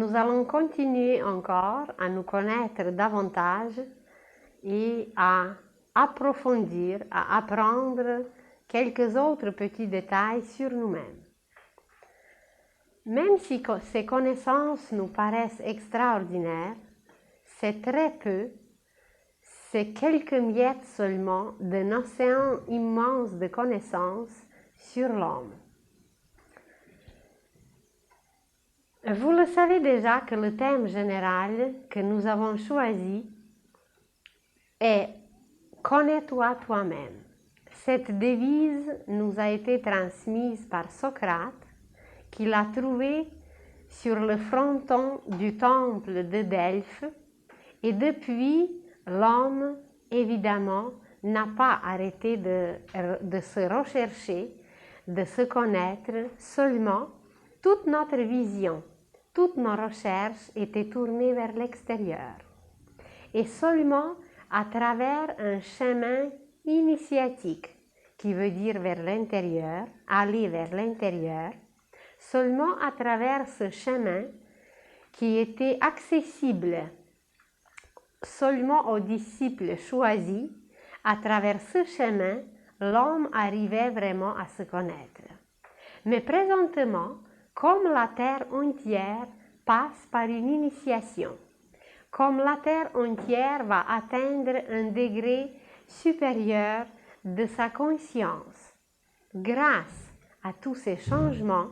nous allons continuer encore à nous connaître davantage et à approfondir, à apprendre quelques autres petits détails sur nous-mêmes. Même si ces connaissances nous paraissent extraordinaires, c'est très peu, c'est quelques miettes seulement d'un océan immense de connaissances sur l'homme. Vous le savez déjà que le thème général que nous avons choisi est « Connais-toi toi-même ». Cette devise nous a été transmise par Socrate, qui l'a trouvée sur le fronton du temple de Delphes, et depuis, l'homme, évidemment, n'a pas arrêté de se rechercher, de se connaître. Seulement, toute notre vision, toutes nos recherches étaient tournées vers l'extérieur. Et seulement à travers un chemin initiatique, qui veut dire vers l'intérieur, aller vers l'intérieur, seulement à travers ce chemin qui était accessible seulement aux disciples choisis, à travers ce chemin, l'homme arrivait vraiment à se connaître. Mais présentement, comme la terre entière passe par une initiation, comme la terre entière va atteindre un degré supérieur de sa conscience, grâce à tous ces changements,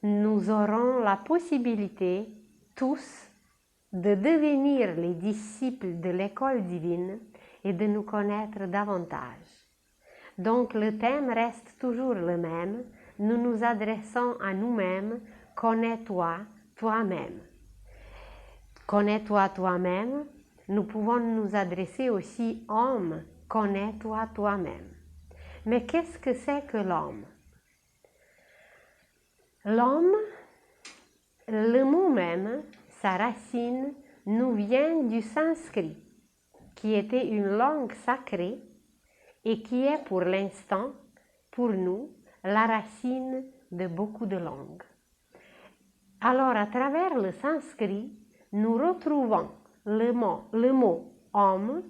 nous aurons la possibilité, tous, de devenir les disciples de l'école divine et de nous connaître davantage. Donc le thème reste toujours le même, nous nous adressons à nous-mêmes, connais-toi toi-même. Connais-toi toi-même, nous pouvons nous adresser aussi homme, connais-toi toi-même. Mais qu'est-ce que c'est que l'homme? L'homme, le mot même, sa racine, nous vient du sanskrit, qui était une langue sacrée et qui est pour l'instant, pour nous, la racine de beaucoup de langues. Alors, à travers le sanskrit, nous retrouvons le mot homme,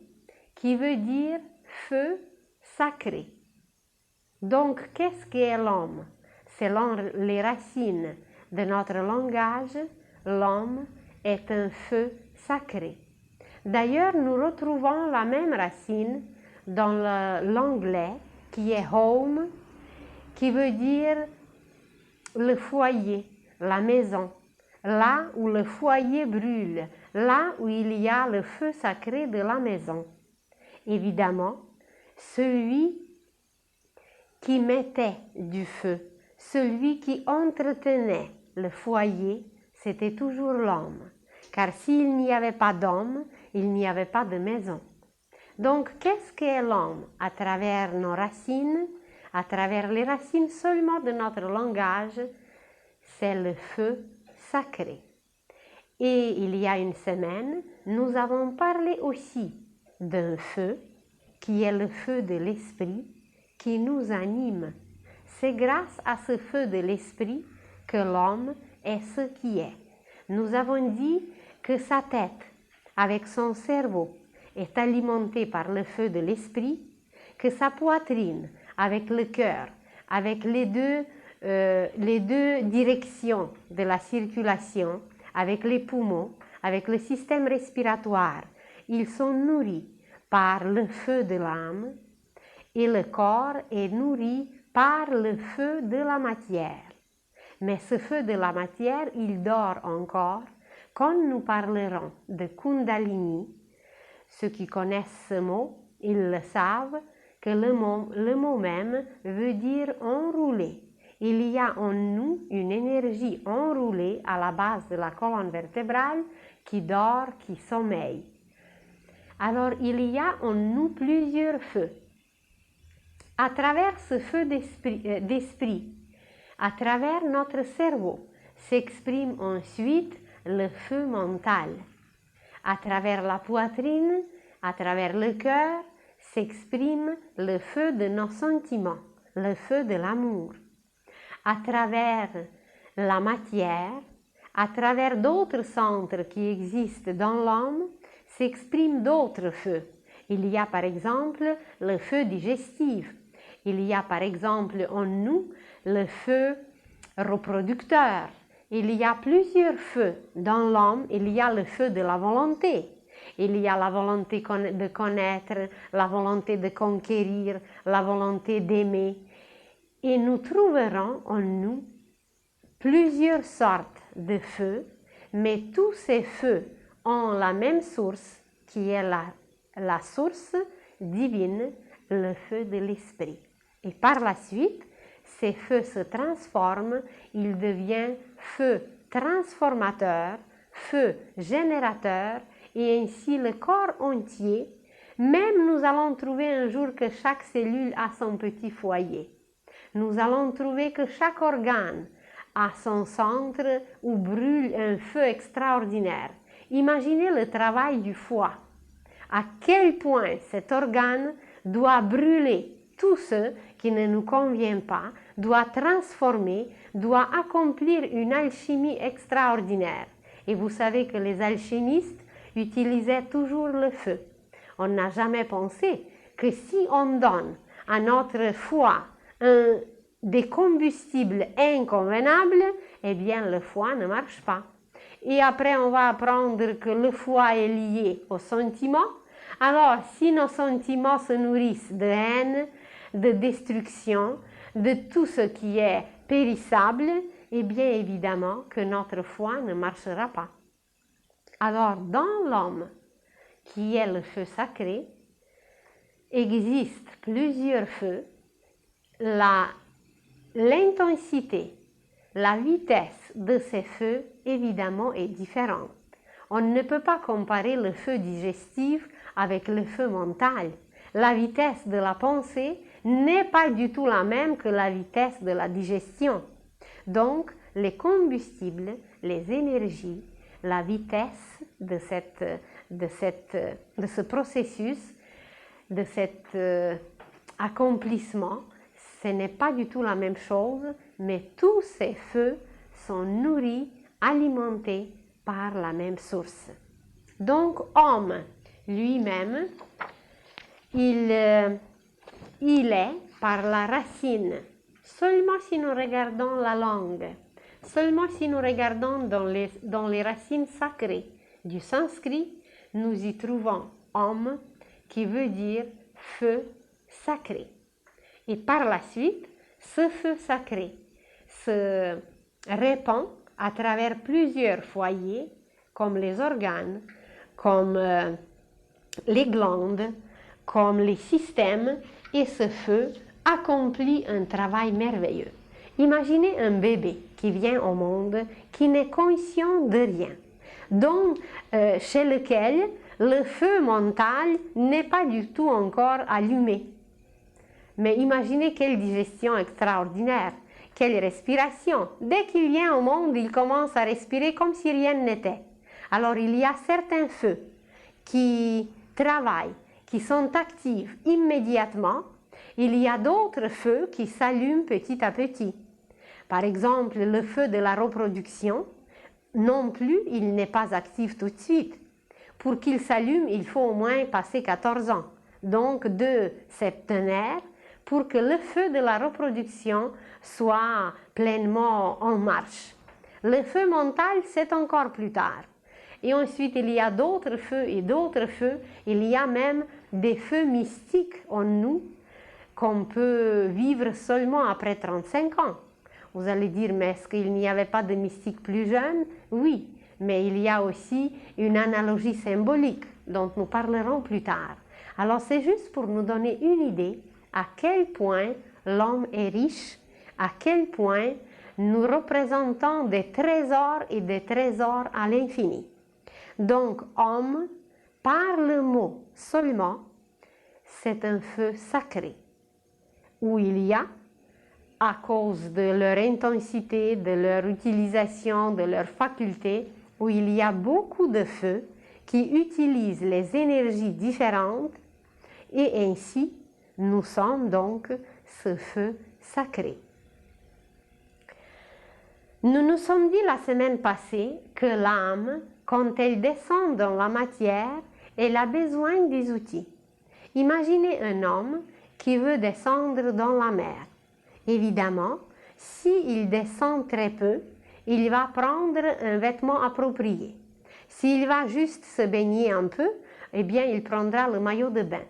qui veut dire feu sacré. Donc, qu'est-ce qu'est l'homme? Selon les racines de notre langage, l'homme est un feu sacré. D'ailleurs, nous retrouvons la même racine dans l'anglais qui est home, qui veut dire le foyer, la maison, là où le foyer brûle, là où il y a le feu sacré de la maison. Évidemment, celui qui mettait du feu, celui qui entretenait le foyer, c'était toujours l'homme. Car s'il n'y avait pas d'homme, il n'y avait pas de maison. Donc, qu'est-ce qu'est l'homme? À travers nos racines, à travers les racines seulement de notre langage, c'est le feu sacré. Et il y a une semaine, nous avons parlé aussi d'un feu, qui est le feu de l'esprit, qui nous anime. C'est grâce à ce feu de l'esprit que l'homme est ce qui est. Nous avons dit que sa tête, avec son cerveau, est alimentée par le feu de l'esprit, que sa poitrine, avec le cœur, avec les deux directions de la circulation, avec les poumons, avec le système respiratoire, ils sont nourris par le feu de l'âme et le corps est nourri par le feu de la matière. Mais ce feu de la matière, il dort encore quand nous parlerons de Kundalini. Ceux qui connaissent ce mot, ils le savent que le mot même veut dire enrouler. Il y a en nous une énergie enroulée à la base de la colonne vertébrale qui dort, qui sommeille. Alors il y a en nous plusieurs feux. À travers ce feu d'esprit, à travers notre cerveau, s'exprime ensuite le feu mental. À travers la poitrine, à travers le cœur, s'exprime le feu de nos sentiments, le feu de l'amour. À travers la matière, à travers d'autres centres qui existent dans l'homme, s'expriment d'autres feux. Il y a par exemple le feu digestif. Il y a par exemple en nous le feu reproducteur. Il y a plusieurs feux dans l'homme. Il y a le feu de la volonté. Il y a la volonté de connaître, la volonté de conquérir, la volonté d'aimer. Et nous trouverons en nous plusieurs sortes de feux, mais tous ces feux ont la même source, qui est la source divine, le feu de l'esprit. Et par la suite, ces feux se transforment, ils deviennent feu transformateur, feu générateur, et ainsi le corps entier. Même nous allons trouver un jour que chaque cellule a son petit foyer. Nous allons trouver que chaque organe a son centre où brûle un feu extraordinaire. Imaginez le travail du foie. À quel point cet organe doit brûler tout ce qui ne nous convient pas, doit transformer, doit accomplir une alchimie extraordinaire. Et vous savez que les alchimistes utilisaient toujours le feu. On n'a jamais pensé que si on donne à notre foie des combustibles inconvenables, eh bien le foie ne marche pas. Et après, on va apprendre que le foie est lié aux sentiments. Alors, si nos sentiments se nourrissent de haine, de destruction, de tout ce qui est périssable, eh bien évidemment que notre foie ne marchera pas. Alors, dans l'homme, qui est le feu sacré, existe plusieurs feux. L'intensité, la vitesse de ces feux, évidemment, est différente. On ne peut pas comparer le feu digestif avec le feu mental. La vitesse de la pensée n'est pas du tout la même que la vitesse de la digestion. Donc, les combustibles, les énergies, la vitesse de ce processus, de cet accomplissement, ce n'est pas du tout la même chose, mais tous ces feux sont nourris, alimentés par la même source. Donc, homme lui-même, il est par la racine. Seulement si nous regardons la langue, seulement si nous regardons dans les racines sacrées du sanskrit, nous y trouvons homme, qui veut dire feu sacré. Et par la suite, ce feu sacré se répand à travers plusieurs foyers, comme les organes, comme les glandes, comme les systèmes, et ce feu accomplit un travail merveilleux. Imaginez un bébé qui vient au monde, qui n'est conscient de rien, donc chez lequel le feu mental n'est pas du tout encore allumé. Mais imaginez quelle digestion extraordinaire, quelle respiration. Dès qu'il vient au monde, il commence à respirer comme si rien n'était. Alors il y a certains feux qui travaillent, qui sont actifs immédiatement. Il y a d'autres feux qui s'allument petit à petit. Par exemple, le feu de la reproduction, non plus, il n'est pas actif tout de suite. Pour qu'il s'allume, il faut au moins passer 14 ans. Donc 2 septenaires pour que le feu de la reproduction soit pleinement en marche. Le feu mental, c'est encore plus tard. Et ensuite, il y a d'autres feux et d'autres feux. Il y a même des feux mystiques en nous qu'on peut vivre seulement après 35 ans. Vous allez dire, mais est-ce qu'il n'y avait pas de mystiques plus jeunes? Oui, mais il y a aussi une analogie symbolique dont nous parlerons plus tard. Alors, c'est juste pour nous donner une idée à quel point l'homme est riche, à quel point nous représentons des trésors et des trésors à l'infini. Donc, homme, par le mot seulement, c'est un feu sacré, où il y a, à cause de leur intensité, de leur utilisation, de leurs facultés, où il y a beaucoup de feux qui utilisent les énergies différentes, et ainsi, nous sommes donc ce feu sacré. Nous nous sommes dit la semaine passée que l'âme, quand elle descend dans la matière, elle a besoin des outils. Imaginez un homme qui veut descendre dans la mer. Évidemment, s'il descend très peu, il va prendre un vêtement approprié. S'il va juste se baigner un peu, eh bien, il prendra le maillot de bain.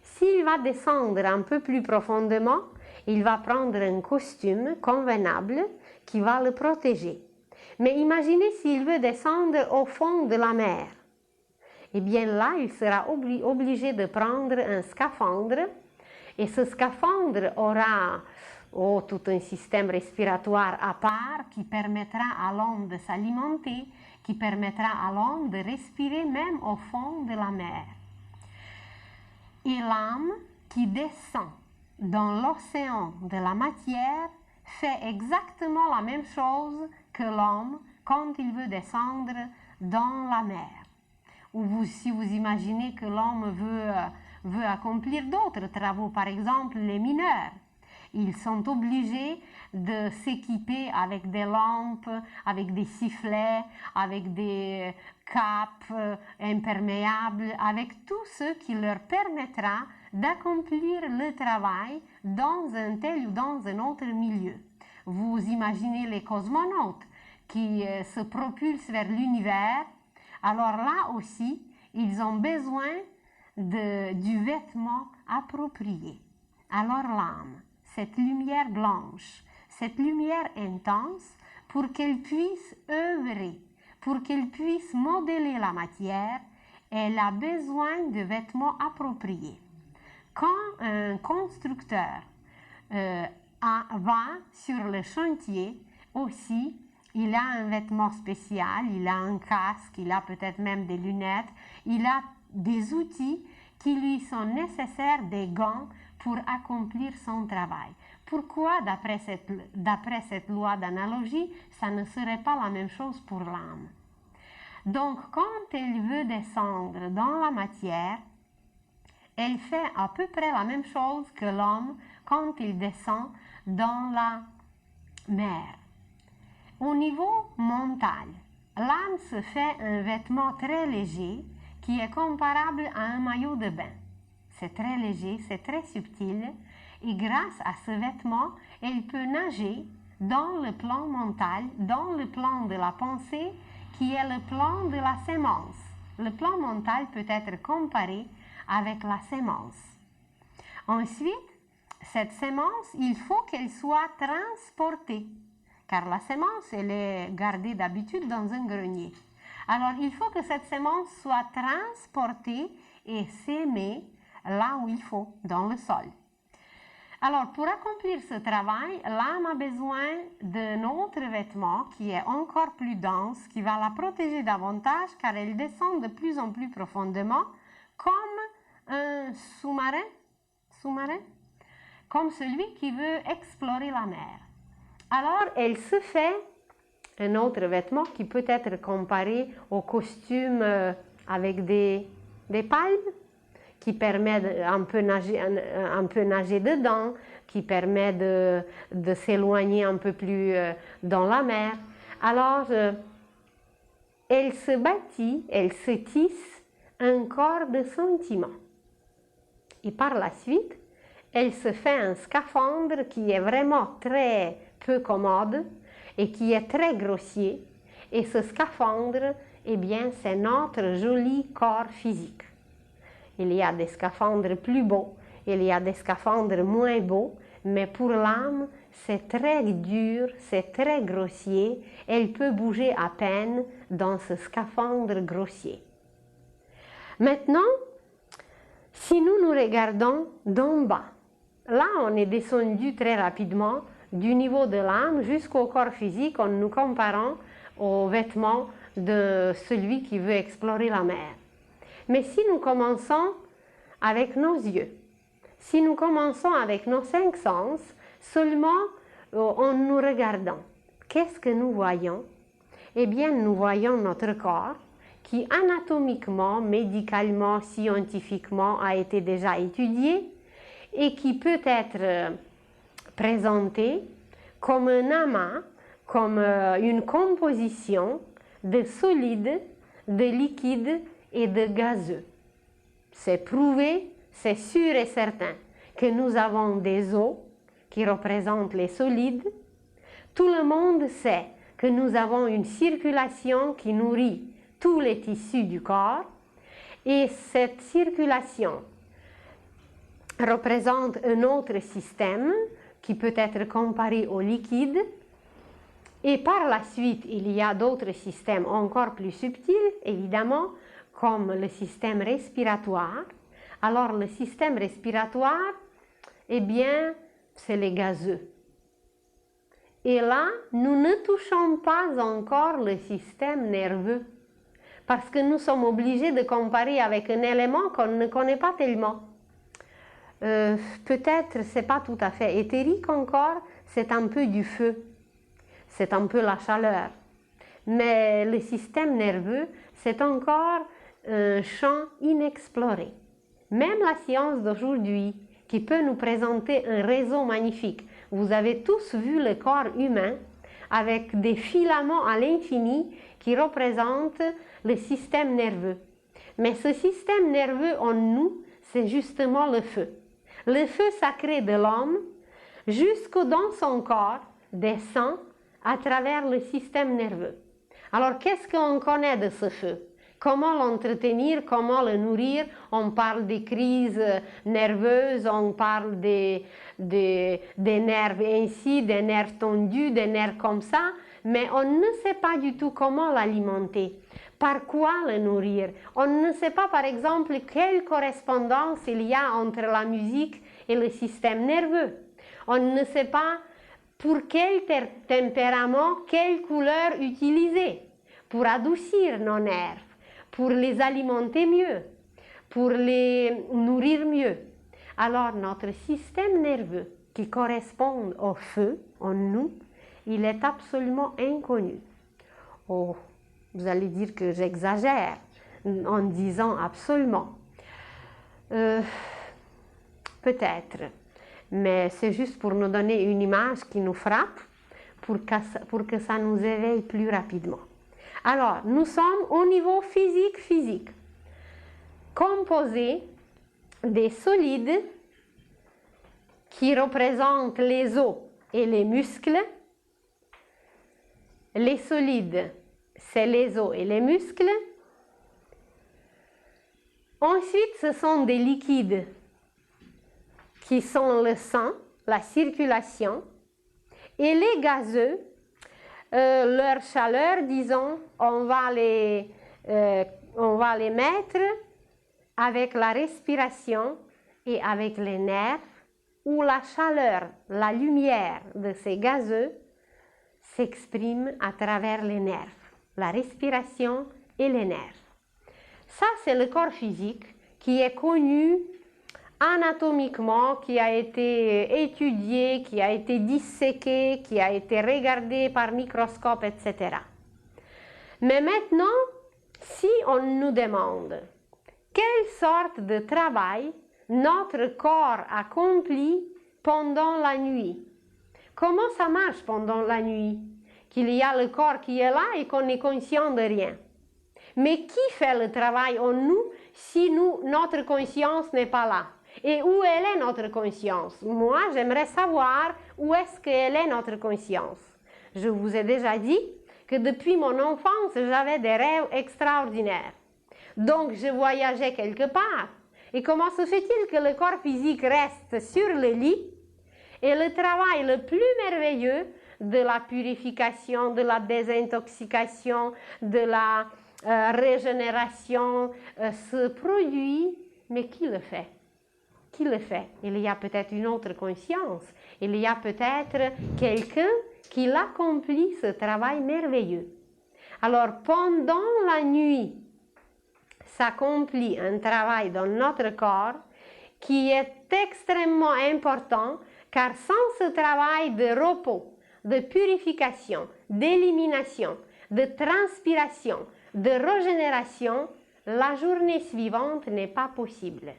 S'il va descendre un peu plus profondément, il va prendre un costume convenable qui va le protéger. Mais imaginez s'il veut descendre au fond de la mer. Eh bien là, il sera obligé de prendre un scaphandre et ce scaphandre aura tout un système respiratoire à part qui permettra à l'homme de s'alimenter, qui permettra à l'homme de respirer même au fond de la mer. Et l'âme qui descend dans l'océan de la matière fait exactement la même chose que l'homme quand il veut descendre dans la mer. Ou si vous imaginez que l'homme veut accomplir d'autres travaux, par exemple les mineurs, ils sont obligés de s'équiper avec des lampes, avec des sifflets, avec des capes imperméables, avec tout ce qui leur permettra d'accomplir le travail dans un tel ou dans un autre milieu. Vous imaginez les cosmonautes qui se propulsent vers l'univers. Alors là aussi, ils ont besoin du vêtement approprié. Alors l'âme, cette lumière blanche, cette lumière intense, pour qu'elle puisse œuvrer, pour qu'elle puisse modeler la matière, elle a besoin de vêtements appropriés. Quand un constructeur va sur le chantier aussi, il a un vêtement spécial, il a un casque, il a peut-être même des lunettes, il a des outils qui lui sont nécessaires, des gants pour accomplir son travail. Pourquoi, d'après cette loi d'analogie, ça ne serait pas la même chose pour l'âme? Donc, quand elle veut descendre dans la matière, elle fait à peu près la même chose que l'homme quand il descend dans la mer. Au niveau mental, l'âme se fait un vêtement très léger qui est comparable à un maillot de bain. C'est très léger, c'est très subtil et grâce à ce vêtement, elle peut nager dans le plan mental, dans le plan de la pensée qui est le plan de la sémence. Le plan mental peut être comparé avec la sémence. Ensuite, cette sémence, il faut qu'elle soit transportée. Car la sémence, elle est gardée d'habitude dans un grenier. Alors, il faut que cette sémence soit transportée et sémée là où il faut, dans le sol. Alors, pour accomplir ce travail, l'âme a besoin d'un autre vêtement qui est encore plus dense, qui va la protéger davantage car elle descend de plus en plus profondément comme un sous-marin, comme celui qui veut explorer la mer. Alors, elle se fait un autre vêtement qui peut être comparé au costume avec des palmes, qui permet un peu nager dedans, qui permet de s'éloigner un peu plus dans la mer. Alors, elle se bâtit, elle se tisse un corps de sentiments. Et par la suite, elle se fait un scaphandre qui est vraiment très peu commode et qui est très grossier. Et ce scaphandre, eh bien, c'est notre joli corps physique. Il y a des scaphandres plus beaux, il y a des scaphandres moins beaux, mais pour l'âme, c'est très dur, c'est très grossier. Elle peut bouger à peine dans ce scaphandre grossier. Maintenant, si nous nous regardons d'en bas, là, on est descendu très rapidement du niveau de l'âme jusqu'au corps physique en nous comparant aux vêtements de celui qui veut explorer la mer. Mais si nous commençons avec nos yeux, si nous commençons avec nos 5 sens, seulement en nous regardant, qu'est-ce que nous voyons? Eh bien, nous voyons notre corps qui anatomiquement, médicalement, scientifiquement a été déjà étudié et qui peut être présenté comme un amas, comme une composition de solides, de liquides et de gazeux. C'est prouvé, c'est sûr et certain que nous avons des os qui représentent les solides. Tout le monde sait que nous avons une circulation qui nourrit tous les tissus du corps et cette circulation représente un autre système qui peut être comparé au liquide. Et par la suite, il y a d'autres systèmes encore plus subtils, évidemment, comme le système respiratoire. Alors, le système respiratoire, eh bien, c'est les gazeux. Et là, nous ne touchons pas encore le système nerveux, parce que nous sommes obligés de comparer avec un élément qu'on ne connaît pas tellement. Peut-être c'est pas tout à fait éthérique encore, c'est un peu du feu, c'est un peu la chaleur. Mais le système nerveux, c'est encore un champ inexploré. Même la science d'aujourd'hui, qui peut nous présenter un réseau magnifique. Vous avez tous vu le corps humain avec des filaments à l'infini qui représentent le système nerveux. Mais ce système nerveux en nous, c'est justement le feu. Le feu sacré de l'homme, jusque dans son corps, descend à travers le système nerveux. Alors, qu'est-ce qu'on connaît de ce feu? Comment l'entretenir, comment le nourrir? On parle des crises nerveuses, on parle des nerfs ainsi, des nerfs tendus, des nerfs comme ça, mais on ne sait pas du tout comment l'alimenter. Par quoi le nourrir? On ne sait pas, par exemple, quelle correspondance il y a entre la musique et le système nerveux. On ne sait pas pour quel tempérament, quelle couleur utiliser pour adoucir nos nerfs, pour les alimenter mieux, pour les nourrir mieux. Alors, notre système nerveux qui correspond au feu en nous, il est absolument inconnu. Oh, vous allez dire que j'exagère en disant absolument. Peut-être, mais c'est juste pour nous donner une image qui nous frappe, pour que ça nous éveille plus rapidement. Alors, nous sommes au niveau physique, composés des solides qui représentent les os et les muscles. Les solides, c'est les os et les muscles. Ensuite, ce sont des liquides qui sont le sang, la circulation, et les gazeux, leur chaleur, disons, on va les mettre avec la respiration et avec les nerfs, où la chaleur, la lumière de ces gazeux s'exprime à travers les nerfs, la respiration et les nerfs. Ça, c'est le corps physique qui est connu anatomiquement, qui a été étudié, qui a été disséqué, qui a été regardé par microscope, etc. Mais maintenant, si on nous demande quelle sorte de travail notre corps accomplit pendant la nuit, comment ça marche pendant la nuit? Qu'il y a le corps qui est là et qu'on est conscient de rien. Mais qui fait le travail en nous si notre conscience n'est pas là? Et où elle est notre conscience? Moi, j'aimerais savoir où est-ce qu'elle est notre conscience. Je vous ai déjà dit que depuis mon enfance, j'avais des rêves extraordinaires. Donc, je voyageais quelque part. Et comment se fait-il que le corps physique reste sur le lit et le travail le plus merveilleux de la purification, de la désintoxication, de la régénération se produit? Mais qui le fait? Qui le fait? Il y a peut-être une autre conscience. Il y a peut-être quelqu'un qui l'accomplit ce travail merveilleux. Alors, pendant la nuit, s'accomplit un travail dans notre corps qui est extrêmement important, car sans ce travail de repos, de purification, d'élimination, de transpiration, de régénération, la journée suivante n'est pas possible.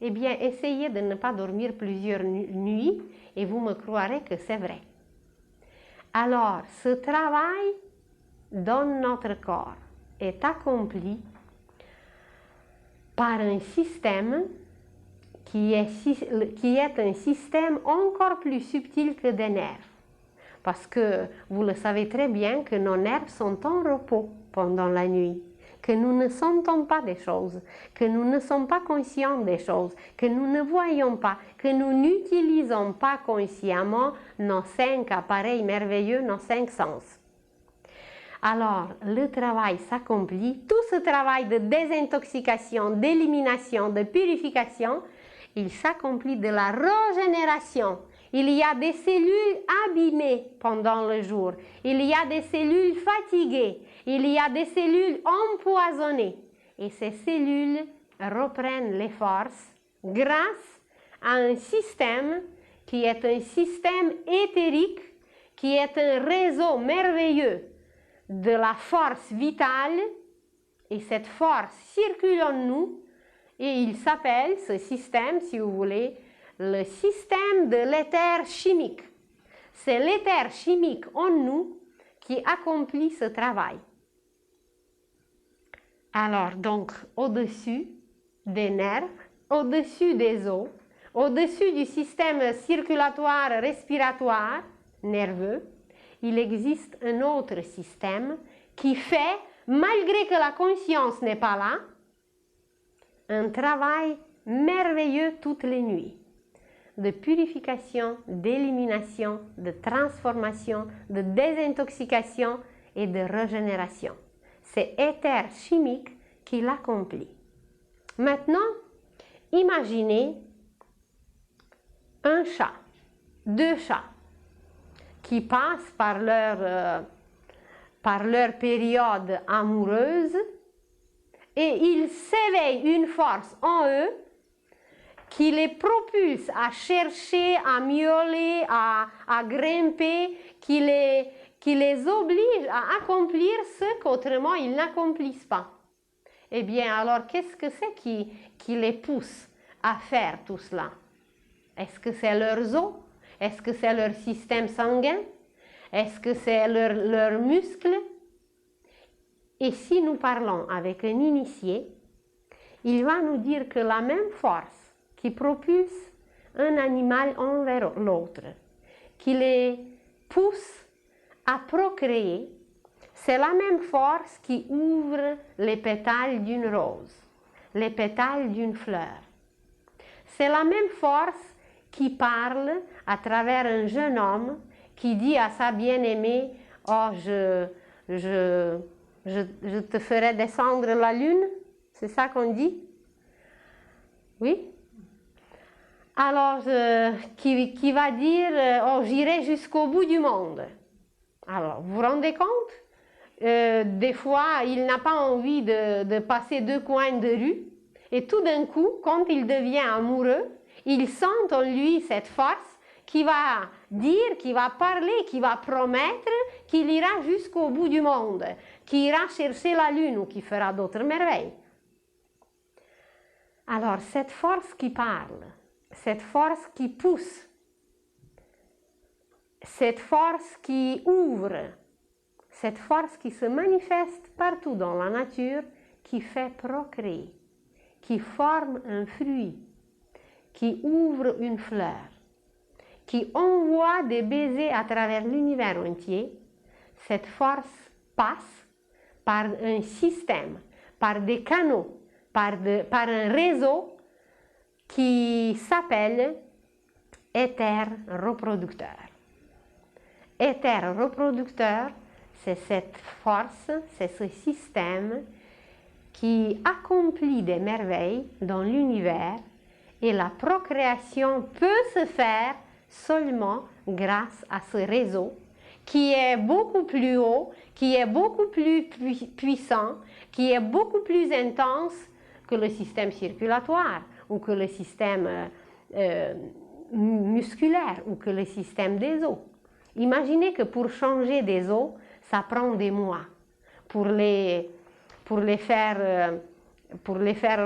Eh bien, essayez de ne pas dormir plusieurs nuits et vous me croirez que c'est vrai. Alors, ce travail dans notre corps est accompli par un système qui est un système encore plus subtil que des nerfs. Parce que vous le savez très bien que nos nerfs sont en repos pendant la nuit, que nous ne sentons pas des choses, que nous ne sommes pas conscients des choses, que nous ne voyons pas, que nous n'utilisons pas consciemment nos 5 appareils merveilleux, nos 5 sens. Alors, le travail s'accomplit, tout ce travail de désintoxication, d'élimination, de purification, il s'accomplit de la régénération. Il y a des cellules abîmées pendant le jour, il y a des cellules fatiguées, il y a des cellules empoisonnées. Et ces cellules reprennent les forces grâce à un système qui est un système éthérique, qui est un réseau merveilleux de la force vitale, et cette force circule en nous, et il s'appelle, ce système, si vous voulez, le système de l'éther chimique. C'est l'éther chimique en nous qui accomplit ce travail. Alors, donc, au-dessus des nerfs, au-dessus des os, au-dessus du système circulatoire respiratoire nerveux, il existe un autre système qui fait, malgré que la conscience n'est pas là, un travail merveilleux toutes les nuits, de purification, d'élimination, de transformation, de désintoxication et de régénération. C'est éther chimique qui l'accomplit. Maintenant, imaginez un chat, 2 chats, qui passent par leur période amoureuse, et ils s'éveillent une force en eux qui les propulse à chercher, à miauler, à grimper, qui les oblige à accomplir ce qu'autrement ils n'accomplissent pas. Eh bien, alors, qu'est-ce que c'est qui les pousse à faire tout cela? Est-ce que c'est leurs os? Est-ce que c'est leur système sanguin? Est-ce que c'est leurs muscles? Et si nous parlons avec un initié, il va nous dire que la même force qui propulse un animal envers l'autre, qui les pousse à procréer, c'est la même force qui ouvre les pétales d'une rose, les pétales d'une fleur. C'est la même force qui parle à travers un jeune homme qui dit à sa bien-aimée « Oh, je te ferai descendre la lune », c'est ça qu'on dit? Oui? Alors, qui va dire « Oh, j'irai jusqu'au bout du monde ». Alors, vous vous rendez compte? Des fois, il n'a pas envie de passer 2 coins de rue, et tout d'un coup, quand il devient amoureux, il sent en lui cette force qui va dire, qui va parler, qui va promettre qu'il ira jusqu'au bout du monde, qui ira chercher la lune ou qui fera d'autres merveilles. Alors, cette force qui parle, cette force qui pousse, cette force qui ouvre, cette force qui se manifeste partout dans la nature, qui fait procréer, qui forme un fruit, qui ouvre une fleur, qui envoie des baisers à travers l'univers entier, cette force passe par un système, par des canaux, par un réseau qui s'appelle éther reproducteur. Éther reproducteur, c'est cette force, c'est ce système qui accomplit des merveilles dans l'univers, et la procréation peut se faire seulement grâce à ce réseau qui est beaucoup plus haut, qui est beaucoup plus puissant, qui est beaucoup plus intense que le système circulatoire ou que le système musculaire ou que le système des os. Imaginez que pour changer des os, ça prend des mois. Pour les faire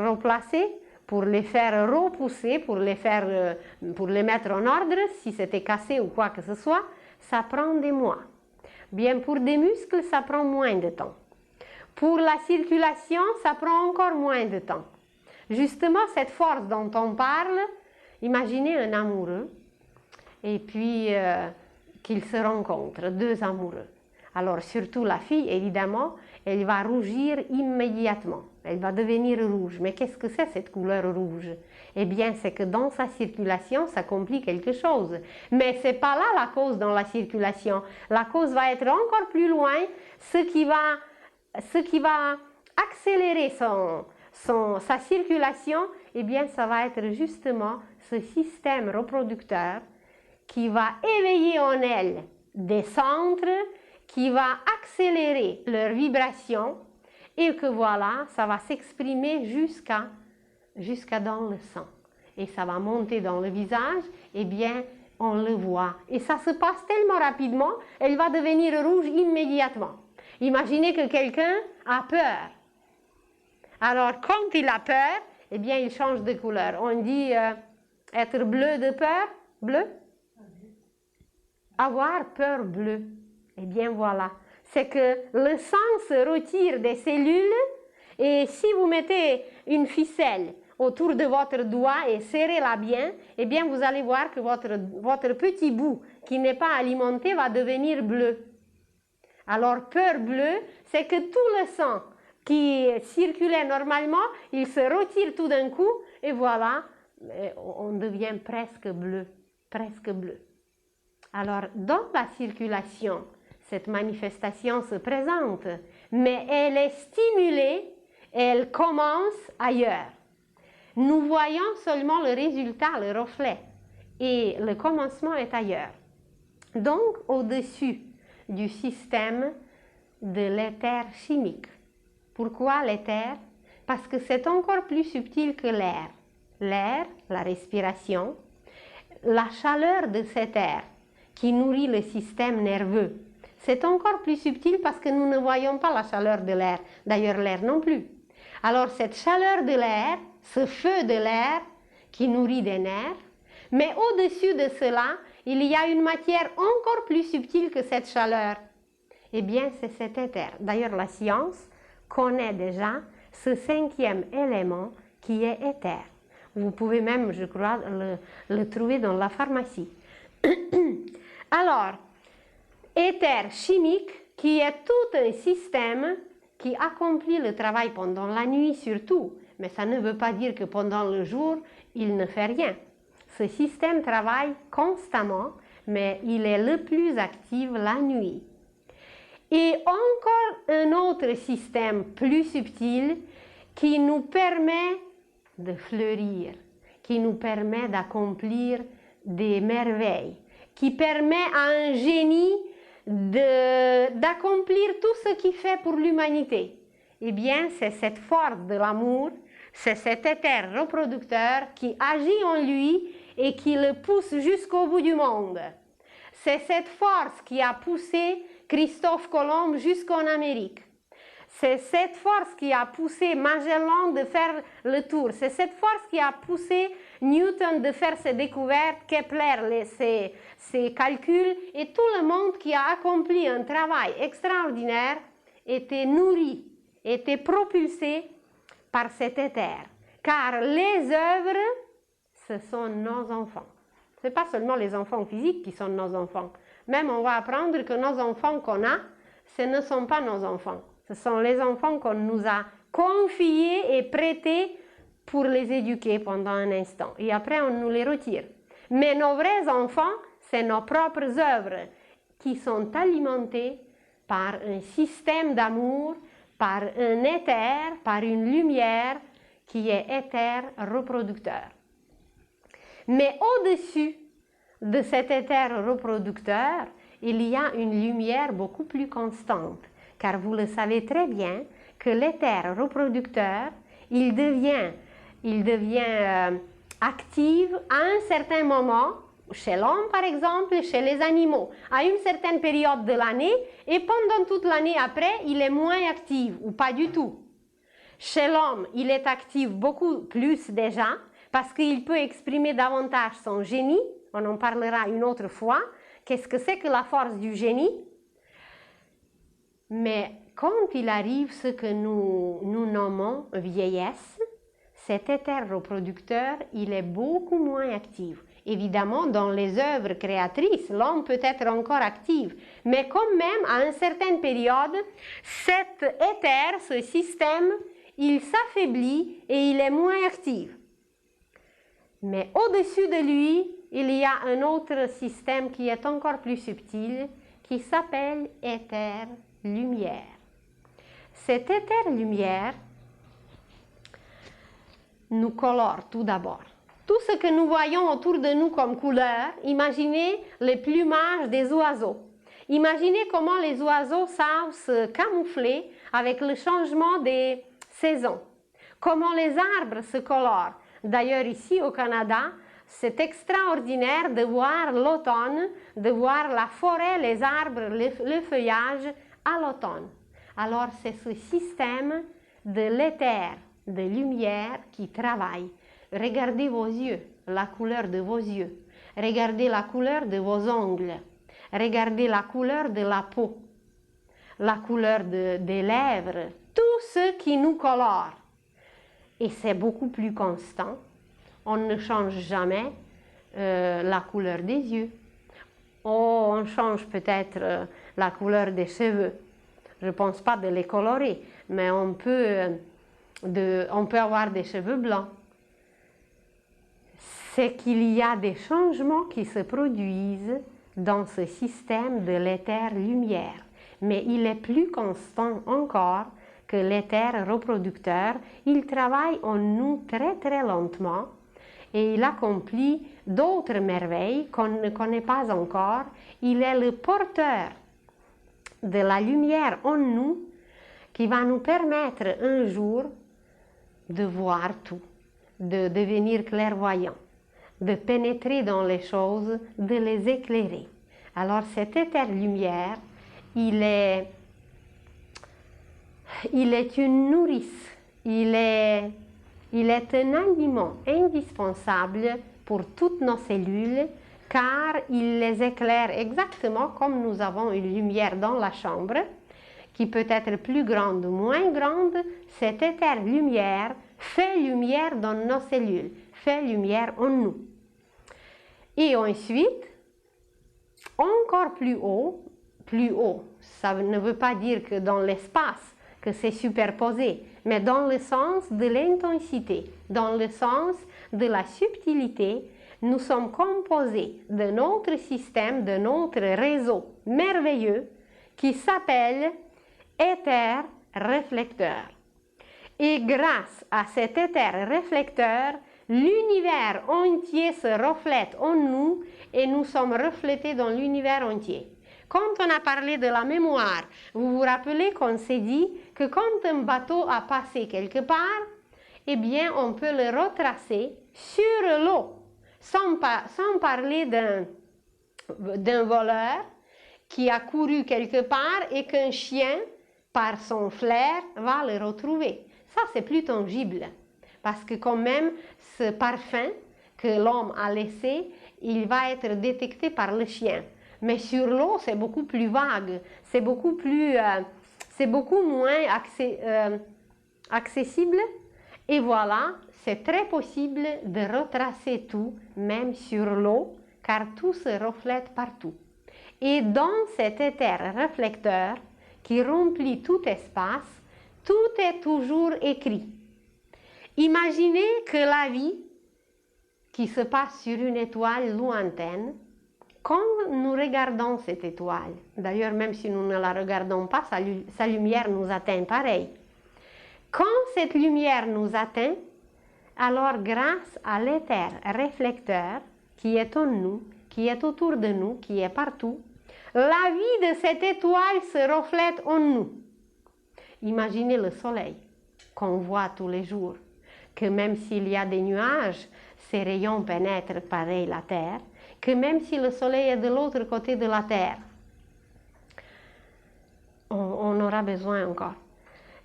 replacer, pour les faire repousser, pour les mettre en ordre, si c'était cassé ou quoi que ce soit, ça prend des mois. Bien, pour des muscles, ça prend moins de temps. Pour la circulation, ça prend encore moins de temps. Justement, cette force dont on parle, imaginez un amoureux et puis qu'ils se rencontrent, deux amoureux. Alors, surtout la fille, évidemment, elle va rougir immédiatement. Elle va devenir rouge. Mais qu'est-ce que c'est cette couleur rouge? Eh bien, c'est que dans sa circulation, ça complique quelque chose. Mais ce n'est pas là la cause dans la circulation. La cause va être encore plus loin, ce qui va accélérer sa circulation, eh bien, ça va être justement ce système reproducteur qui va éveiller en elle des centres, qui va accélérer leur vibration et que voilà, ça va s'exprimer jusqu'à dans le sang. Et ça va monter dans le visage, eh bien, on le voit. Et ça se passe tellement rapidement, elle va devenir rouge immédiatement. Imaginez que quelqu'un a peur. Alors, quand il a peur, eh bien, il change de couleur. On dit être bleu de peur, bleu. Avoir peur bleue. Eh bien, voilà. C'est que le sang se retire des cellules et si vous mettez une ficelle autour de votre doigt et serrez-la bien, eh bien, vous allez voir que votre petit bout qui n'est pas alimenté va devenir bleu. Alors, peur bleue, c'est que tout le sang qui circulait normalement, il se retire tout d'un coup et voilà, on devient presque bleu, presque bleu. Alors, dans la circulation, cette manifestation se présente, mais elle est stimulée, elle commence ailleurs. Nous voyons seulement le résultat, le reflet, et le commencement est ailleurs. Donc, au-dessus du système de l'éther chimique. Pourquoi l'éther? Parce que c'est encore plus subtil que l'air. L'air, la respiration, la chaleur de cet air qui nourrit le système nerveux. C'est encore plus subtil parce que nous ne voyons pas la chaleur de l'air. D'ailleurs, l'air non plus. Alors, cette chaleur de l'air, ce feu de l'air qui nourrit des nerfs, mais au-dessus de cela, il y a une matière encore plus subtile que cette chaleur. Eh bien, c'est cet éther. D'ailleurs, la science connaît déjà ce 5e élément qui est éther. Vous pouvez même, je crois, le trouver dans la pharmacie. Alors, éther chimique qui est tout un système qui accomplit le travail pendant la nuit surtout, mais ça ne veut pas dire que pendant le jour, il ne fait rien. Ce système travaille constamment, mais il est le plus actif la nuit. Et encore un autre système plus subtil qui nous permet de fleurir, qui nous permet d'accomplir des merveilles, qui permet à un génie d'accomplir tout ce qu'il fait pour l'humanité. Eh bien, c'est cette force de l'amour, c'est cet éther reproducteur qui agit en lui et qui le pousse jusqu'au bout du monde. C'est cette force qui a poussé Christophe Colomb jusqu'en Amérique. C'est cette force qui a poussé Magellan de faire le tour. C'est cette force qui a poussé Newton de faire ses découvertes, Kepler ses calculs, et tout le monde qui a accompli un travail extraordinaire était nourri, était propulsé par cet éther. Car les œuvres, ce sont nos enfants. Ce n'est pas seulement les enfants physiques qui sont nos enfants. Même on va apprendre que nos enfants qu'on a, ce ne sont pas nos enfants. Ce sont les enfants qu'on nous a confiés et prêtés pour les éduquer pendant un instant. Et après, on nous les retire. Mais nos vrais enfants, c'est nos propres œuvres qui sont alimentées par un système d'amour, par un éther, par une lumière qui est éther reproducteur. Mais au-dessus de cet éther reproducteur, il y a une lumière beaucoup plus constante. Car vous le savez très bien que l'éther reproducteur, il devient actif à un certain moment, chez l'homme par exemple, chez les animaux, à une certaine période de l'année, et pendant toute l'année après, il est moins actif ou pas du tout. Chez l'homme, il est actif beaucoup plus déjà, parce qu'il peut exprimer davantage son génie, on en parlera une autre fois. Qu'est-ce que c'est que la force du génie? Mais quand il arrive ce que nous nommons vieillesse, cet éther reproducteur, il est beaucoup moins actif. Évidemment, dans les œuvres créatrices, l'homme peut être encore actif, mais quand même, à une certaine période, cet éther, ce système, il s'affaiblit et il est moins actif. Mais au-dessus de lui, il y a un autre système qui est encore plus subtil, qui s'appelle éther-lumière. Cet éther-lumière nous colore tout d'abord. Tout ce que nous voyons autour de nous comme couleur, imaginez les plumages des oiseaux. Imaginez comment les oiseaux savent se camoufler avec le changement des saisons. Comment les arbres se colorent. D'ailleurs, ici au Canada, c'est extraordinaire de voir l'automne, de voir la forêt, les arbres, le feuillage à l'automne. Alors, c'est ce système de l'éther, de lumière qui travaille. Regardez vos yeux, la couleur de vos yeux. Regardez la couleur de vos ongles. Regardez la couleur de la peau, la couleur des lèvres, tout ce qui nous colore. Et c'est beaucoup plus constant. On ne change jamais la couleur des yeux. Oh, on change peut-être la couleur des cheveux. Je ne pense pas de les colorer, mais on peut avoir des cheveux blancs. C'est qu'il y a des changements qui se produisent dans ce système de l'éther-lumière. Mais il est plus constant encore que l'éther reproducteur. Il travaille en nous très très lentement et il accomplit d'autres merveilles qu'on ne connaît pas encore. Il est le porteur de la lumière en nous qui va nous permettre un jour de voir tout, de devenir clairvoyant, de pénétrer dans les choses, de les éclairer. Alors cet éther-lumière, il est une nourrice, il est un aliment indispensable pour toutes nos cellules car il les éclaire exactement comme nous avons une lumière dans la chambre qui peut être plus grande ou moins grande. Cette éther-lumière fait lumière dans nos cellules, fait lumière en nous. Et ensuite, encore plus haut, ça ne veut pas dire que dans l'espace, que c'est superposé, mais dans le sens de l'intensité, dans le sens de la subtilité, nous sommes composés de notre système, de notre réseau merveilleux qui s'appelle éther réflecteur. Et grâce à cet éther réflecteur, l'univers entier se reflète en nous et nous sommes reflétés dans l'univers entier. Quand on a parlé de la mémoire, vous vous rappelez qu'on s'est dit que quand un bateau a passé quelque part, eh bien on peut le retracer sur l'eau, sans parler d'un voleur qui a couru quelque part et qu'un chien, par son flair, va le retrouver. Ça, c'est plus tangible, parce que quand même, ce parfum que l'homme a laissé, il va être détecté par le chien. Mais sur l'eau, c'est beaucoup plus vague, c'est beaucoup moins accessible. Et voilà, c'est très possible de retracer tout, même sur l'eau, car tout se reflète partout. Et dans cet éther réflecteur qui remplit tout espace, tout est toujours écrit. Imaginez que la vie qui se passe sur une étoile lointaine, quand nous regardons cette étoile, d'ailleurs même si nous ne la regardons pas, sa lumière nous atteint pareil. Quand cette lumière nous atteint, alors grâce à l'éther réflecteur qui est en nous, qui est autour de nous, qui est partout, la vie de cette étoile se reflète en nous. Imaginez le soleil qu'on voit tous les jours, que même s'il y a des nuages, ses rayons pénètrent pareil la terre, que même si le soleil est de l'autre côté de la terre, on aura besoin encore.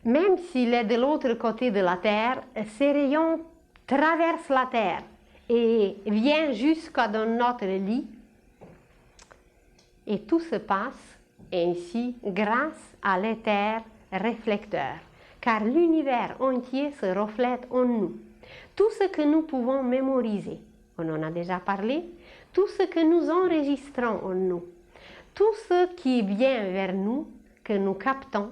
Même s'il est de l'autre côté de la terre, ses rayons traversent la terre et viennent jusqu'à dans notre lit. Et tout se passe ainsi grâce à l'éther réflecteur, car l'univers entier se reflète en nous. Tout ce que nous pouvons mémoriser, on en a déjà parlé, tout ce que nous enregistrons en nous, tout ce qui vient vers nous, que nous captons,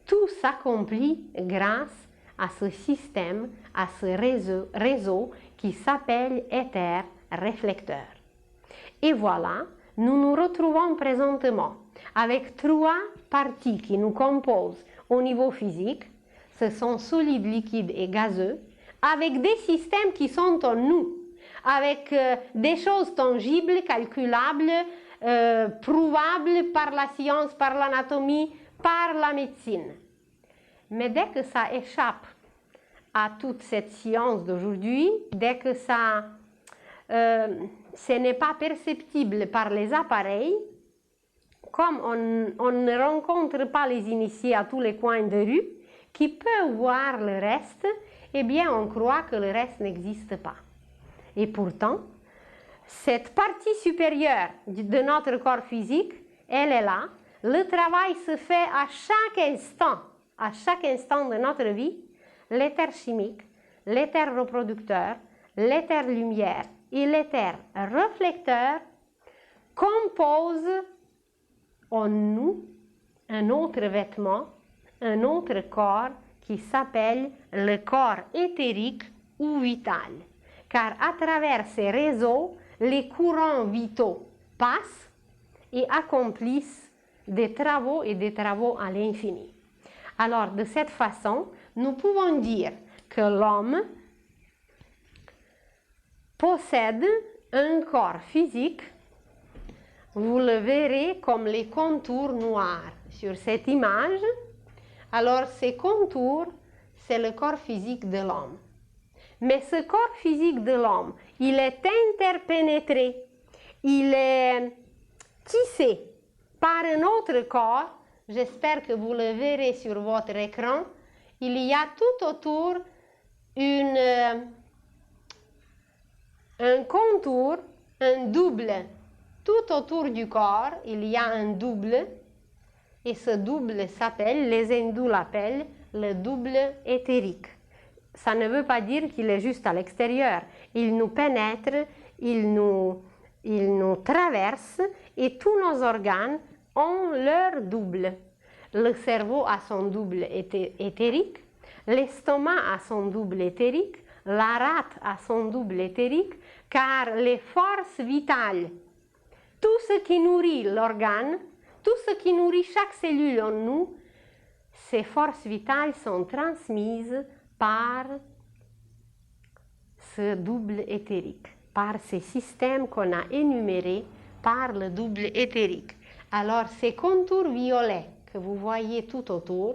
tout s'accomplit grâce à ce système, à ce réseau qui s'appelle éther réflecteur. Et voilà, nous nous retrouvons présentement avec trois parties qui nous composent au niveau physique. Ce sont solides, liquides et gazeux, avec des systèmes qui sont en nous, avec des choses tangibles, calculables, prouvables par la science, par l'anatomie, par la médecine. Mais dès que ça échappe à toute cette science d'aujourd'hui, dès que ce n'est pas perceptible par les appareils, comme on ne rencontre pas les initiés à tous les coins de rue, qui peuvent voir le reste, eh bien on croit que le reste n'existe pas. Et pourtant, cette partie supérieure de notre corps physique, elle est là. Le travail se fait à chaque instant de notre vie. L'éther chimique, l'éther reproducteur, l'éther lumière et l'éther réflecteur composent en nous un autre vêtement, un autre corps qui s'appelle le corps éthérique ou vital. Car à travers ces réseaux, les courants vitaux passent et accomplissent des travaux et des travaux à l'infini. Alors, de cette façon, nous pouvons dire que l'homme possède un corps physique. Vous le verrez comme les contours noirs sur cette image. Alors, ces contours, c'est le corps physique de l'homme. Mais ce corps physique de l'homme, il est interpénétré, il est tissé par un autre corps. J'espère que vous le verrez sur votre écran. Il y a tout autour un contour, un double. Tout autour du corps, il y a un double. Et ce double s'appelle, les hindous l'appellent, le double éthérique. Ça ne veut pas dire qu'il est juste à l'extérieur. Il nous pénètre, il nous traverse et tous nos organes ont leur double. Le cerveau a son double éthérique, l'estomac a son double éthérique, la rate a son double éthérique, car les forces vitales, tout ce qui nourrit l'organe, tout ce qui nourrit chaque cellule en nous, ces forces vitales sont transmises par ce double éthérique, par ces systèmes qu'on a énumérés par le double éthérique. Alors, ces contours violets que vous voyez tout autour,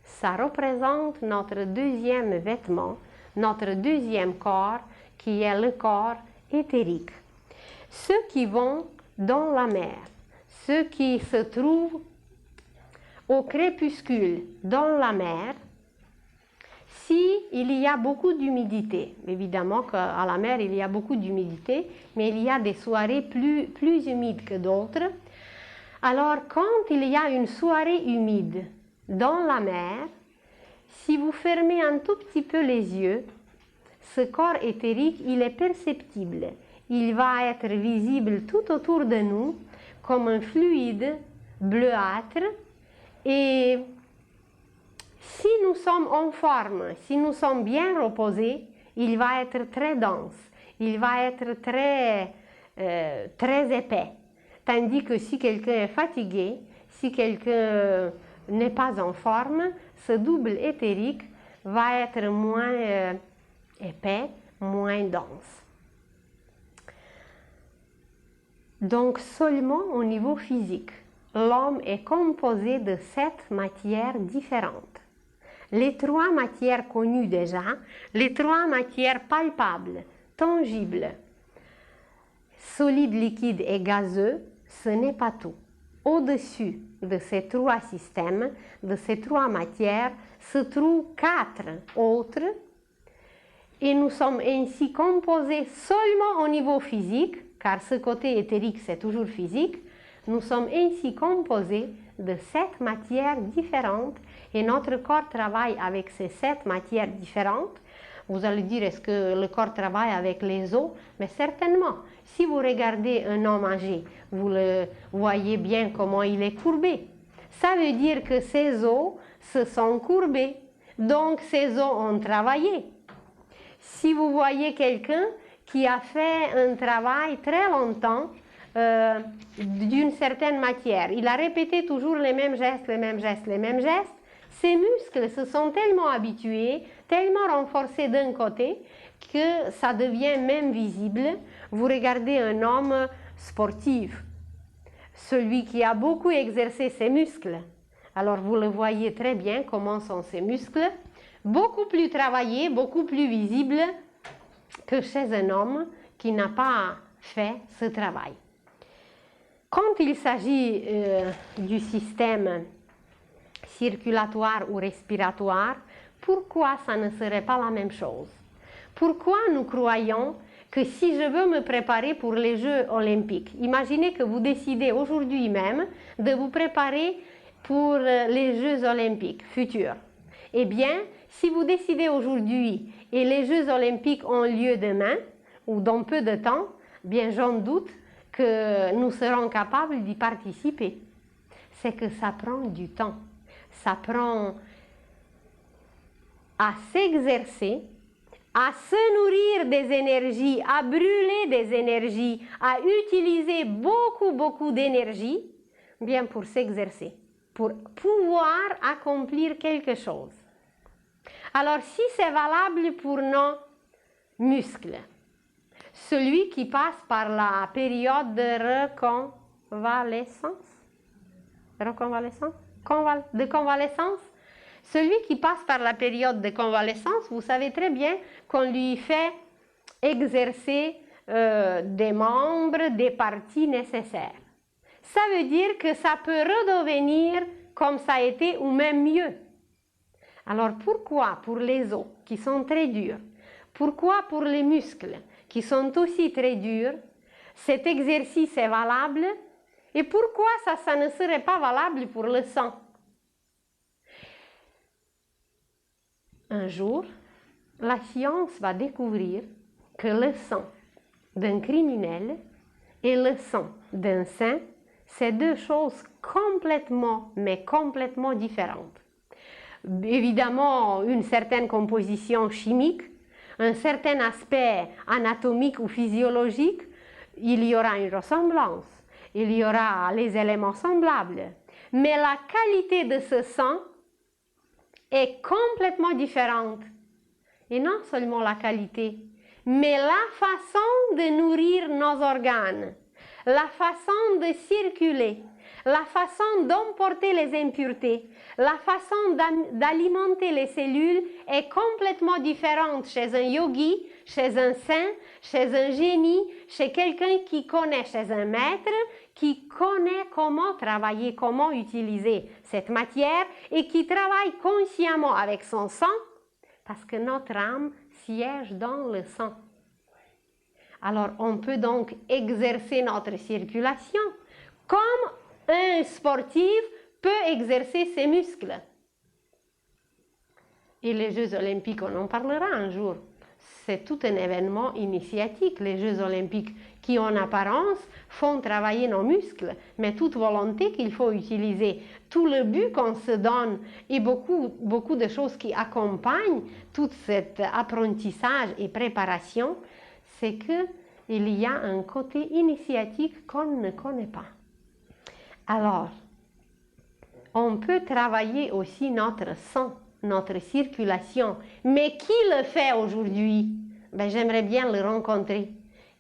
ça représente notre deuxième vêtement, notre deuxième corps, qui est le corps éthérique. Ceux qui vont dans la mer, ceux qui se trouvent au crépuscule dans la mer, s'il y a beaucoup d'humidité, évidemment qu'à la mer il y a beaucoup d'humidité, mais il y a des soirées plus humides que d'autres. Alors quand il y a une soirée humide dans la mer, si vous fermez un tout petit peu les yeux, ce corps éthérique, il est perceptible. Il va être visible tout autour de nous comme un fluide bleuâtre. Et si nous sommes en forme, si nous sommes bien reposés, il va être très dense, il va être très épais. Tandis que si quelqu'un est fatigué, si quelqu'un n'est pas en forme, ce double éthérique va être moins épais, moins dense. Donc seulement au niveau physique, l'homme est composé de 7 matières différentes. Les 3 matières connues déjà, les 3 matières palpables, tangibles, solides, liquides et gazeux, ce n'est pas tout. Au-dessus de ces 3 systèmes, de ces 3 matières, se trouvent 4 autres et nous sommes ainsi composés seulement au niveau physique, car ce côté éthérique c'est toujours physique, Nous sommes ainsi composés de 7 matières différentes et notre corps travaille avec ces 7 matières différentes. Vous allez dire, est-ce que le corps travaille avec les os? Mais certainement. Si vous regardez un homme âgé, vous le voyez bien comment il est courbé. Ça veut dire que ses os se sont courbés. Donc, ses os ont travaillé. Si vous voyez quelqu'un qui a fait un travail très longtemps d'une certaine matière, il a répété toujours les mêmes gestes, les mêmes gestes, les mêmes gestes, ses muscles se sont tellement habitués, tellement renforcés d'un côté, que ça devient même visible. Vous regardez un homme sportif, celui qui a beaucoup exercé ses muscles. Alors vous le voyez très bien comment sont ces muscles, beaucoup plus travaillés, beaucoup plus visibles que chez un homme qui n'a pas fait ce travail. Quand il s'agit du système circulatoire ou respiratoire, pourquoi ça ne serait pas la même chose? Pourquoi nous croyons que si je veux me préparer pour les Jeux olympiques, imaginez que vous décidez aujourd'hui même de vous préparer pour les Jeux olympiques futurs. Eh bien, si vous décidez aujourd'hui et les Jeux olympiques ont lieu demain ou dans peu de temps, bien j'en doute que nous serons capables d'y participer. C'est que ça prend du temps. Ça prend à s'exercer, à se nourrir des énergies, à brûler des énergies, à utiliser beaucoup d'énergie, bien pour s'exercer, pour pouvoir accomplir quelque chose. Alors, si c'est valable pour nos muscles, celui qui passe par la période de convalescence, celui qui passe par la période de convalescence, vous savez très bien qu'on lui fait exercer des membres, des parties nécessaires. Ça veut dire que ça peut redevenir comme ça a été ou même mieux. Alors pourquoi pour les os qui sont très durs, pourquoi pour les muscles qui sont aussi très durs, cet exercice est valable et pourquoi ça ne serait pas valable pour le sang? Un jour, la science va découvrir que le sang d'un criminel et le sang d'un saint, c'est deux choses complètement différentes. Évidemment, une certaine composition chimique, un certain aspect anatomique ou physiologique, il y aura une ressemblance, il y aura les éléments semblables. Mais la qualité de ce sang est complètement différente. Et non seulement la qualité, mais la façon de nourrir nos organes, la façon de circuler, la façon d'emporter les impuretés, la façon d'alimenter les cellules est complètement différente chez un yogi, chez un saint, chez un génie, chez quelqu'un qui connaît, chez un maître, qui connaît comment travailler, comment utiliser cette matière et qui travaille consciemment avec son sang, parce que notre âme siège dans le sang. Alors, on peut donc exercer notre circulation comme un sportif peut exercer ses muscles. Et les Jeux olympiques, on en parlera un jour. C'est tout un événement initiatique, les Jeux olympiques, qui en apparence font travailler nos muscles, mais toute volonté qu'il faut utiliser, tout le but qu'on se donne et beaucoup de choses qui accompagnent tout cet apprentissage et préparation, c'est qu'il y a un côté initiatique qu'on ne connaît pas. Alors, on peut travailler aussi notre sang, notre circulation. Mais qui le fait aujourd'hui? Ben, j'aimerais bien le rencontrer.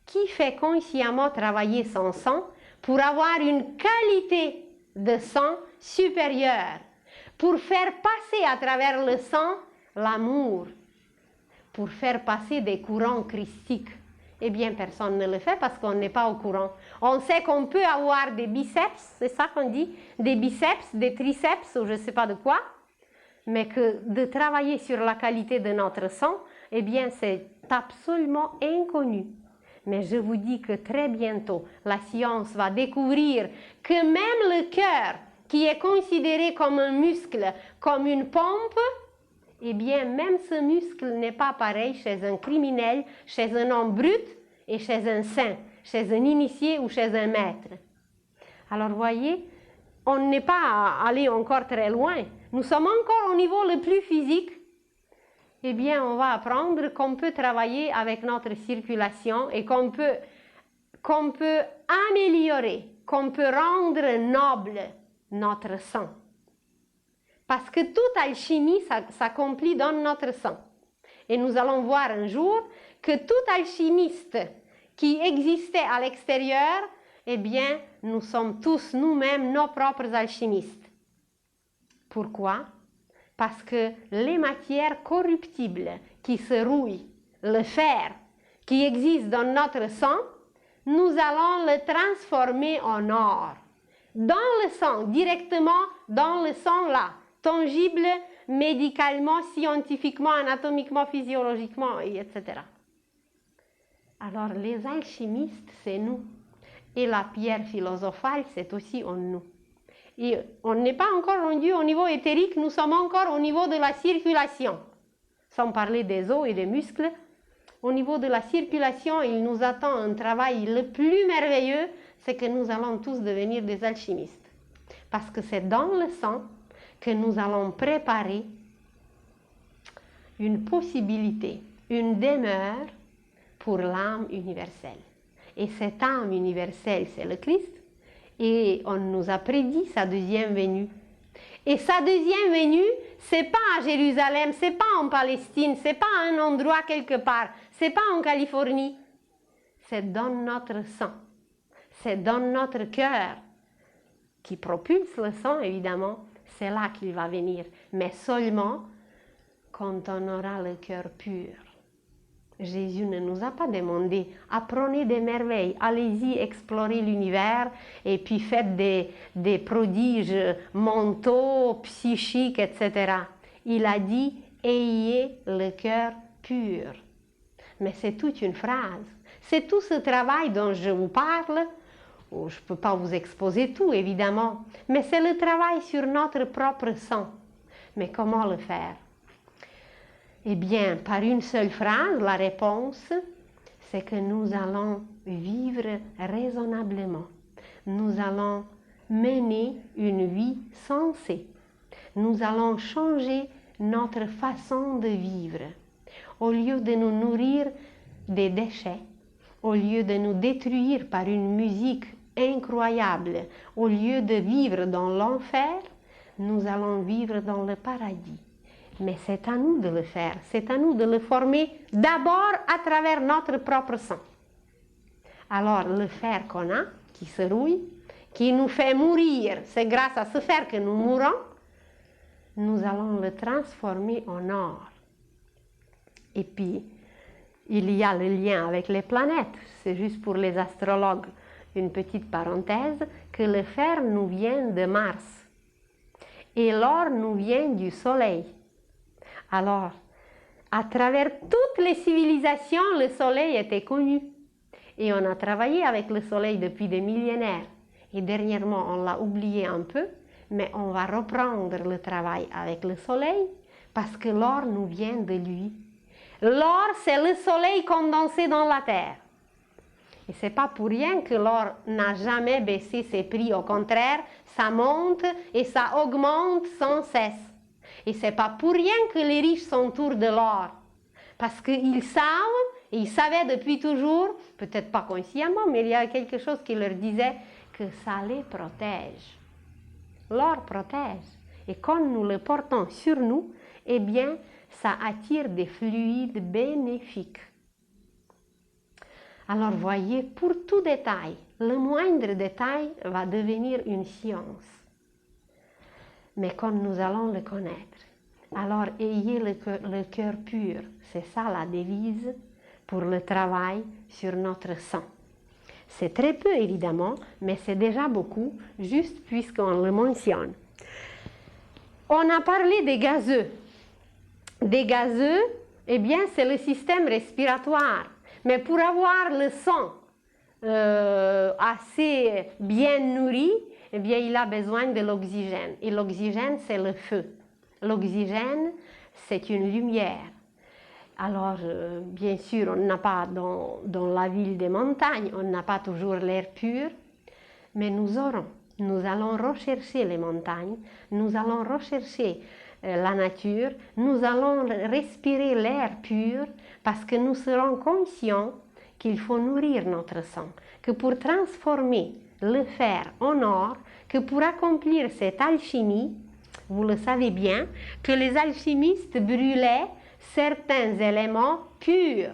Qui fait consciemment travailler son sang pour avoir une qualité de sang supérieure, pour faire passer à travers le sang l'amour, pour faire passer des courants christiques? Eh bien, personne ne le fait parce qu'on n'est pas au courant. On sait qu'on peut avoir des biceps, c'est ça qu'on dit, des biceps, des triceps ou je ne sais pas de quoi, mais que de travailler sur la qualité de notre sang, eh bien, c'est absolument inconnu. Mais je vous dis que très bientôt, la science va découvrir que même le cœur, qui est considéré comme un muscle, comme une pompe, eh bien, même ce muscle n'est pas pareil chez un criminel, chez un homme brut et chez un saint, chez un initié ou chez un maître. Alors, voyez, on n'est pas allé encore très loin. Nous sommes encore au niveau le plus physique. Eh bien, on va apprendre qu'on peut travailler avec notre circulation et qu'on peut améliorer, qu'on peut rendre noble notre sang. Parce que toute alchimie s'accomplit dans notre sang. Et nous allons voir un jour que tout alchimiste qui existait à l'extérieur, eh bien, nous sommes tous nous-mêmes nos propres alchimistes. Pourquoi? Parce que les matières corruptibles qui se rouillent, le fer qui existe dans notre sang, nous allons le transformer en or. Dans le sang, directement dans le sang là, tangible, médicalement, scientifiquement, anatomiquement, physiologiquement, etc. Alors, les alchimistes, c'est nous. Et la pierre philosophale, c'est aussi en nous. Et on n'est pas encore rendu au niveau éthérique, nous sommes encore au niveau de la circulation. Sans parler des os et des muscles, au niveau de la circulation, il nous attend un travail le plus merveilleux, c'est que nous allons tous devenir des alchimistes. Parce que c'est dans le sang que nous allons préparer une possibilité, une demeure pour l'âme universelle. Et cette âme universelle, c'est le Christ. Et on nous a prédit sa deuxième venue. Et sa deuxième venue, c'est pas à Jérusalem, c'est pas en Palestine, c'est pas à un endroit quelque part, c'est pas en Californie. C'est dans notre sang. C'est dans notre cœur qui propulse le sang, évidemment. C'est là qu'il va venir. Mais seulement quand on aura le cœur pur. Jésus ne nous a pas demandé, apprenez des merveilles, allez-y explorer l'univers et puis faites des prodiges mentaux, psychiques, etc. Il a dit, ayez le cœur pur. Mais c'est toute une phrase. C'est tout ce travail dont je vous parle. Oh, je ne peux pas vous exposer tout, évidemment, mais c'est le travail sur notre propre sang. Mais comment le faire? Eh bien, par une seule phrase, la réponse, c'est que nous allons vivre raisonnablement. Nous allons mener une vie sensée. Nous allons changer notre façon de vivre. Au lieu de nous nourrir des déchets, au lieu de nous détruire par une musique incroyable, au lieu de vivre dans l'enfer, nous allons vivre dans le paradis. Mais c'est à nous de le faire, c'est à nous de le former d'abord à travers notre propre sang. Alors le fer qu'on a, qui se rouille, qui nous fait mourir, c'est grâce à ce fer que nous mourons, nous allons le transformer en or. Et puis, il y a le lien avec les planètes, c'est juste pour les astrologues, une petite parenthèse, que le fer nous vient de Mars et l'or nous vient du Soleil. Alors, à travers toutes les civilisations, le Soleil était connu. Et on a travaillé avec le Soleil depuis des millénaires. Et dernièrement, on l'a oublié un peu, mais on va reprendre le travail avec le Soleil parce que l'or nous vient de lui. L'or, c'est le Soleil condensé dans la Terre. Et ce n'est pas pour rien que l'or n'a jamais baissé ses prix. Au contraire, ça monte et ça augmente sans cesse. Et ce n'est pas pour rien que les riches s'entourent de l'or. Parce qu'ils savent, et ils savaient depuis toujours, peut-être pas consciemment, mais il y a quelque chose qui leur disait que ça les protège. L'or protège. Et quand nous le portons sur nous, eh bien, ça attire des fluides bénéfiques. Alors voyez, pour tout détail, le moindre détail va devenir une science. Mais quand nous allons le connaître, alors ayez le cœur pur. C'est ça la devise pour le travail sur notre sang. C'est très peu évidemment, mais c'est déjà beaucoup, juste puisqu'on le mentionne. On a parlé des gazeux. Des gazeux, eh bien, c'est le système respiratoire. Mais pour avoir le sang assez bien nourri, eh bien, il a besoin de l'oxygène. Et l'oxygène, c'est le feu. L'oxygène, c'est une lumière. Alors, bien sûr, on n'a pas dans la ville des montagnes, on n'a pas toujours l'air pur, mais nous allons rechercher les montagnes, nous allons rechercher la nature, nous allons respirer l'air pur parce que nous serons conscients qu'il faut nourrir notre sang, que pour transformer le fer en or, que pour accomplir cette alchimie, vous le savez bien, que les alchimistes brûlaient certains éléments purs.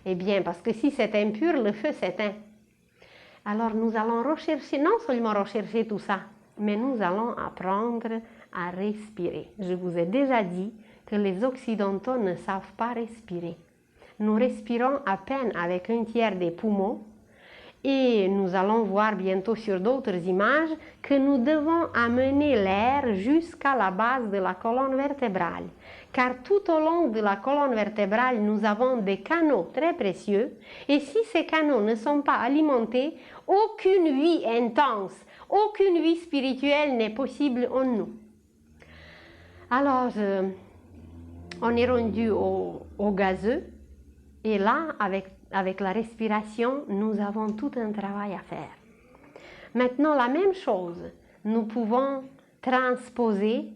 Eh bien, parce que si c'est impur, le feu s'éteint. Alors nous allons rechercher, non seulement rechercher tout ça, mais nous allons apprendre à respirer. Je vous ai déjà dit que les Occidentaux ne savent pas respirer. Nous respirons à peine avec un tiers des poumons et nous allons voir bientôt sur d'autres images que nous devons amener l'air jusqu'à la base de la colonne vertébrale. Car tout au long de la colonne vertébrale, nous avons des canaux très précieux et si ces canaux ne sont pas alimentés, aucune vie intense, aucune vie spirituelle n'est possible en nous. Alors, on est rendu au gazeux et là, avec la respiration, nous avons tout un travail à faire. Maintenant, la même chose, nous pouvons transposer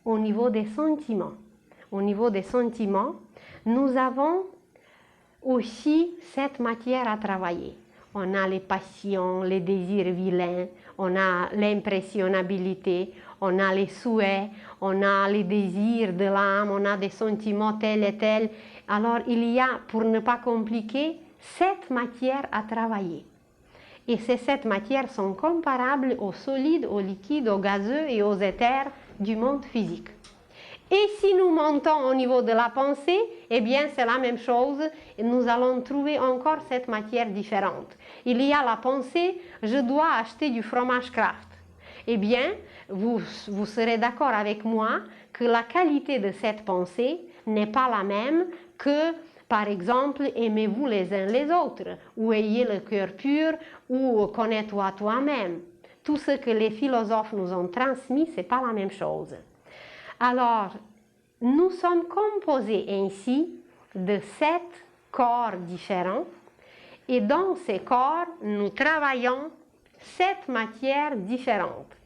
au niveau des sentiments. Au niveau des sentiments, nous avons aussi cette matière à travailler. On a les passions, les désirs vilains, on a l'impressionnabilité, on a les souhaits, on a les désirs de l'âme, on a des sentiments tels et tels. Alors il y a, pour ne pas compliquer, 7 matières à travailler. Et ces 7 matières sont comparables aux solides, aux liquides, aux gazeux et aux éthers du monde physique. Et si nous montons au niveau de la pensée, eh bien c'est la même chose, nous allons trouver encore cette matière différente. Il y a la pensée, je dois acheter du fromage Kraft. Eh bien, vous serez d'accord avec moi que la qualité de cette pensée n'est pas la même que, par exemple, aimez-vous les uns les autres, ou ayez le cœur pur, ou connais-toi toi-même. Tout ce que les philosophes nous ont transmis, ce n'est pas la même chose. Alors, nous sommes composés ainsi de 7 corps différents et dans ces corps, nous travaillons 7 matières différentes.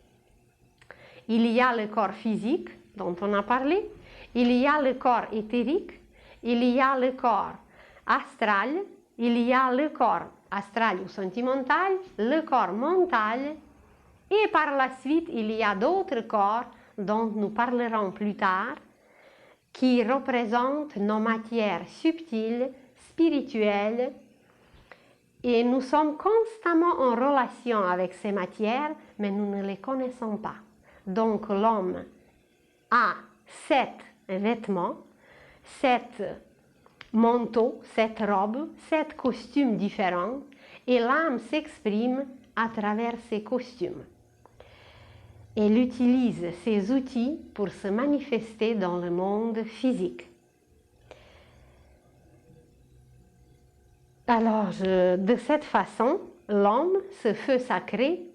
Il y a le corps physique dont on a parlé, il y a le corps éthérique, il y a le corps astral, il y a le corps astral ou sentimental, le corps mental et par la suite, il y a d'autres corps dont nous parlerons plus tard, qui représentent nos matières subtiles, spirituelles, et nous sommes constamment en relation avec ces matières, mais nous ne les connaissons pas. Donc l'homme a 7 vêtements, 7 manteaux, 7 robes, 7 costumes différents, et l'âme s'exprime à travers ces costumes. Elle utilise ces outils pour se manifester dans le monde physique. Alors, de cette façon, l'homme, ce feu sacré,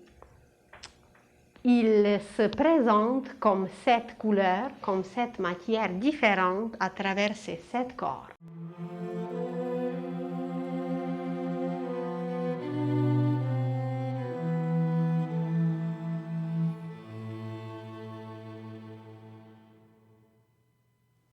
il se présente comme 7 couleurs, comme 7 matières différentes à travers ces 7 corps.